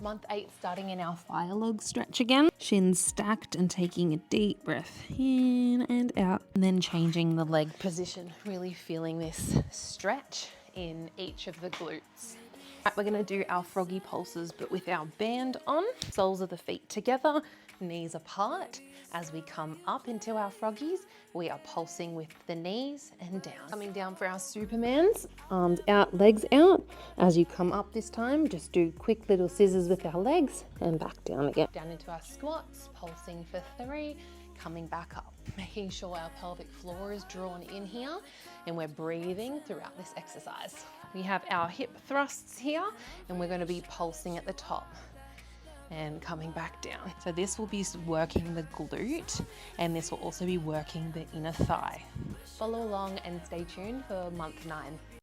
Month 8, starting in our fire log stretch again. Shins stacked and taking a deep breath in and out. And then changing the leg position, really feeling this stretch in each of the glutes. Right, we're gonna do our froggy pulses, but with our band on. Soles of the feet together, knees apart. As we come up into our froggies, we are pulsing with the knees and down. Coming down for our Supermans, arms out, legs out. As you come up this time, just do quick little scissors with our legs and back down again. Down into our squats, pulsing for 3, coming back up. Making sure our pelvic floor is drawn in here and we're breathing throughout this exercise. We have our hip thrusts here and we're going to be pulsing at the top and coming back down. So this will be working the glute and this will also be working the inner thigh. Follow along and stay tuned for month 9.